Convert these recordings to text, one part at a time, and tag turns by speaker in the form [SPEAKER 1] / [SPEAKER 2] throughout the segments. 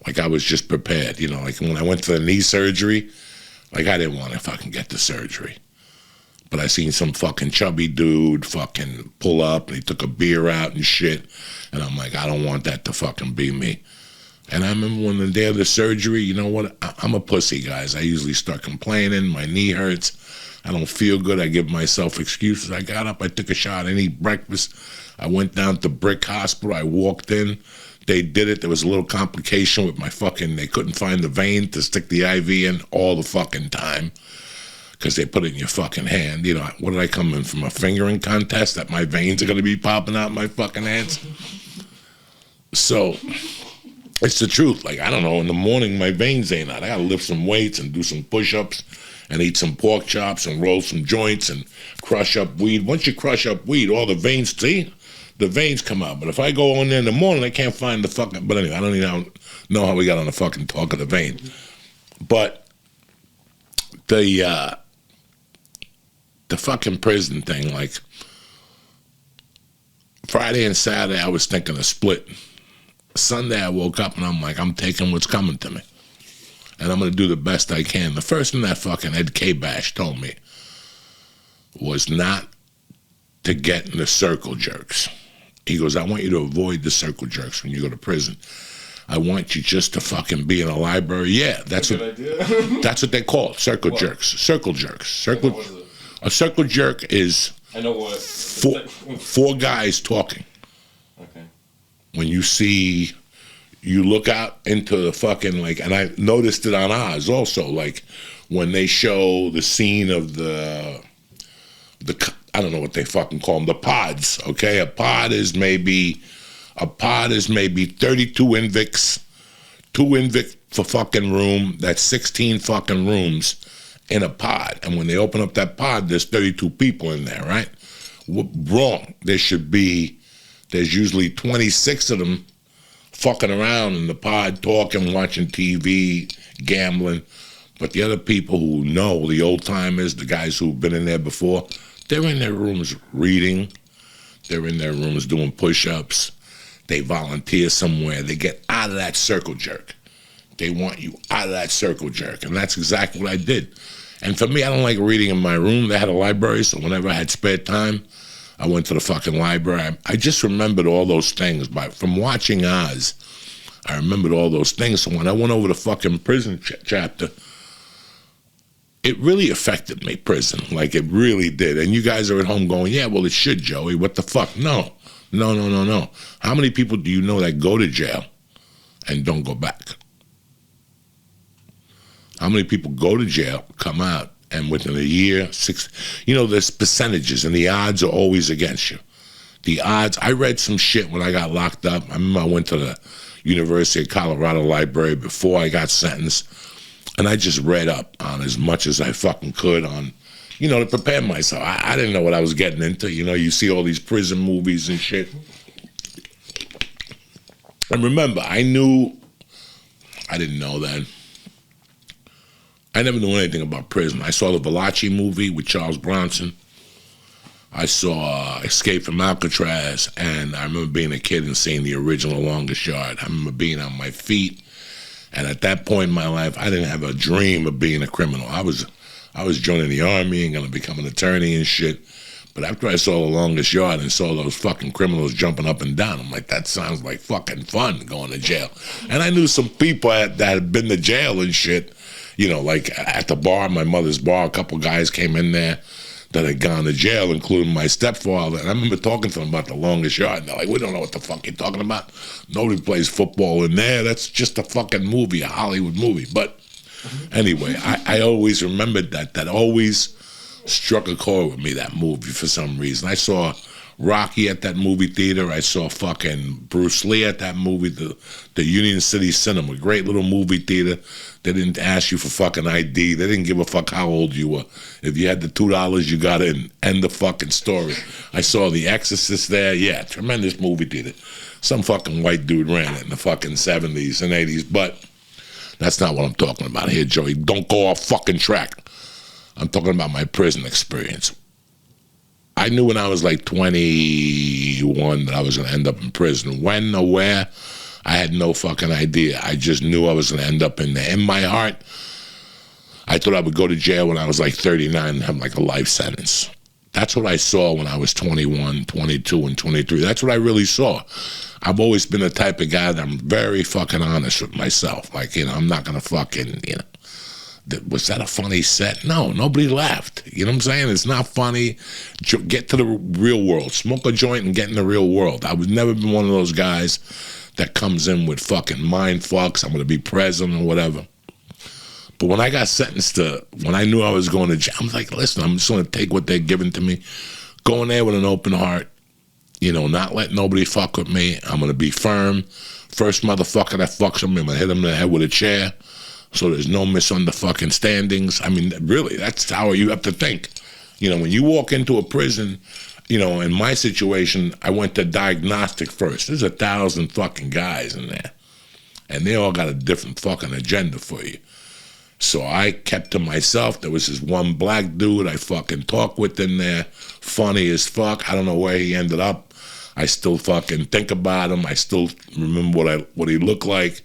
[SPEAKER 1] Like I was just prepared, you know. Like when I went to the knee surgery, like I didn't want to fucking get the surgery. But I seen some fucking chubby dude fucking pull up and he took a beer out and shit. And I'm like, I don't want that to fucking be me. And I remember when the day of the surgery, you know what? I'm a pussy, guys. I usually start complaining. My knee hurts. I don't feel good. I give myself excuses. I got up. I took a shot. I didn't eat breakfast. I went down to Brick Hospital. I walked in. They did it. There was a little complication with my fucking, they couldn't find the vein to stick the IV in all the fucking time because they put it in your fucking hand. You know, what did I come in from, a fingering contest that my veins are going to be popping out my fucking hands? So it's the truth. Like, I don't know, in the morning my veins ain't out. I got to lift some weights and do some push-ups and eat some pork chops and roll some joints and crush up weed. Once you crush up weed, all the veins, see? The veins come out. But if I go in there in the morning, I can't find the fucking... But anyway, I don't even know how we got on the fucking talk of the vein. But the fucking prison thing, like, Friday and Saturday, I was thinking of split. Sunday, I woke up and I'm like, I'm taking what's coming to me. And I'm going to do the best I can. The first thing that fucking Ed K. Bash told me was not to get in the circle jerks. He goes, I want you to avoid the circle jerks when you go to prison. I want you just to fucking be in a library. Yeah, that's what that's what they call it, circle jerks. Circle jerks. A circle jerk is
[SPEAKER 2] I know what.
[SPEAKER 1] four guys talking.
[SPEAKER 2] Okay.
[SPEAKER 1] When you look out into the fucking, like, and I noticed it on Oz also, like when they show the scene of the I don't know what they fucking call them, the pods, okay? A pod is maybe 32 Invicts, 2 Invict for fucking room, that's 16 fucking rooms in a pod. And when they open up that pod, there's 32 people in there, right? Wrong. There's usually 26 of them fucking around in the pod, talking, watching TV, gambling. But the other people who know, the old timers, the guys who've been in there before, they're in their rooms reading. They're in their rooms doing push-ups. They volunteer somewhere. They get out of that circle jerk. They want you out of that circle jerk. And that's exactly what I did. And for me, I don't like reading in my room. They had a library, so whenever I had spare time, I went to the fucking library. I just remembered all those things. From watching Oz, I remembered all those things. So when I went over the fucking prison chapter, it really affected me, prison. Like, it really did. And you guys are at home going, yeah, well, it should, Joey. What the fuck? No. How many people do you know that go to jail and don't go back? How many people go to jail, come out, and within a year, there's percentages, and the odds are always against you. The odds, I read some shit when I got locked up. I remember I went to the University of Colorado library before I got sentenced, and I just read up on as much as I fucking could on, to prepare myself. I didn't know what I was getting into. You see all these prison movies and shit. And remember, I didn't know then. I never knew anything about prison. I saw the Valachi movie with Charles Bronson. I saw Escape from Alcatraz, and I remember being a kid and seeing the original Longest Yard. I remember being on my feet, and at that point in my life, I didn't have a dream of being a criminal. I was joining the army and going to become an attorney and shit. But after I saw the Longest Yard and saw those fucking criminals jumping up and down, I'm like, that sounds like fucking fun, going to jail. And I knew some people that had been to jail and shit. Like at the bar, my mother's bar, a couple guys came in there that had gone to jail, including my stepfather. And I remember talking to them about the Longest Yard. And they're like, we don't know what the fuck you're talking about. Nobody plays football in there. That's just a fucking movie, a Hollywood movie. But anyway, I always remembered that. That always struck a chord with me, that movie, for some reason. I saw Rocky at that movie theater. I saw fucking Bruce Lee at that movie, the Union City Cinema, great little movie theater. They didn't ask you for fucking ID. They didn't give a fuck how old you were. If you had the $2, you got in. End the fucking story. I saw The Exorcist there. Yeah, tremendous movie theater. Some fucking white dude ran it in the fucking 70s and 80s, but that's not what I'm talking about here, Joey. Don't go off fucking track. I'm talking about my prison experience. I knew when I was like 21 that I was going to end up in prison. When or where, I had no fucking idea. I just knew I was going to end up in there. In my heart, I thought I would go to jail when I was like 39 and have like a life sentence. That's what I saw when I was 21, 22, and 23. That's what I really saw. I've always been the type of guy that I'm very fucking honest with myself. Like, I'm not going to fucking, was that a funny set? No, nobody laughed. You know what I'm saying? It's not funny. Get to the real world. Smoke a joint and get in the real world. I was never been one of those guys that comes in with fucking mind fucks. I'm going to be president or whatever. But when I got sentenced when I knew I was going to jail, I was like, listen, I'm just going to take what they're giving to me, go in there with an open heart, not let nobody fuck with me. I'm going to be firm. First motherfucker that fucks with me, I'm going to hit him in the head with a chair so there's no misunderstandings. I mean, really, that's how you have to think. When you walk into a prison, in my situation, I went to diagnostic first. There's 1,000 fucking guys in there, and they all got a different fucking agenda for you. So I kept to myself. There was this one black dude I fucking talked with in there, funny as fuck. I don't know where he ended up. I still fucking think about him. I still remember what he looked like.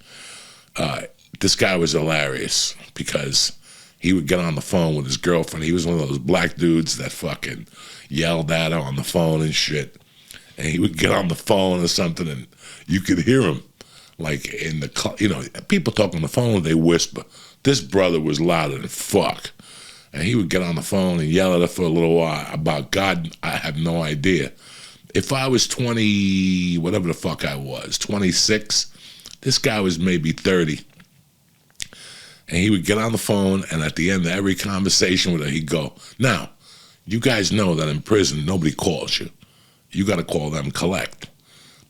[SPEAKER 1] This guy was hilarious because he would get on the phone with his girlfriend. He was one of those black dudes that fucking yelled at her on the phone and shit. And he would get on the phone or something, and you could hear him like in the people talk on the phone, they whisper. This brother was louder than fuck. And he would get on the phone and yell at her for a little while about God. I have no idea. If I was 20, whatever the fuck I was, 26, this guy was maybe 30. And he would get on the phone, and at the end of every conversation with her, he'd go, now, you guys know that in prison, nobody calls you. You got to call them collect.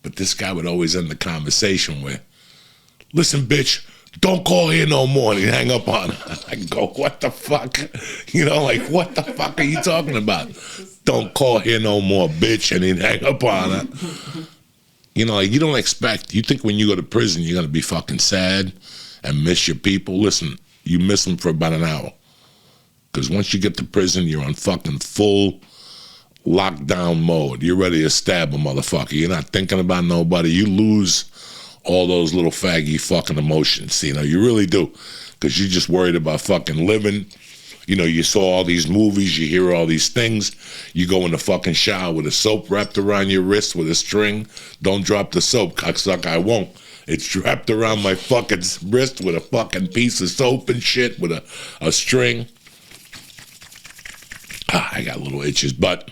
[SPEAKER 1] But this guy would always end the conversation with, listen, bitch, don't call here no more. And he'd hang up on her. I go, what the fuck? What the fuck are you talking about? Don't call here no more, bitch. And he'd hang up on her. You don't expect, you think when you go to prison, you're going to be fucking sad and miss your people. Listen, you miss them for about an hour. Because once you get to prison, you're on fucking full lockdown mode. You're ready to stab a motherfucker. You're not thinking about nobody. You lose all those little faggy fucking emotions, you really do, because you're just worried about fucking living. You saw all these movies, you hear all these things, you go in the fucking shower with a soap wrapped around your wrist with a string. Don't drop the soap, cocksucker, I won't. It's wrapped around my fucking wrist with a fucking piece of soap and shit with a string. I got little itches, but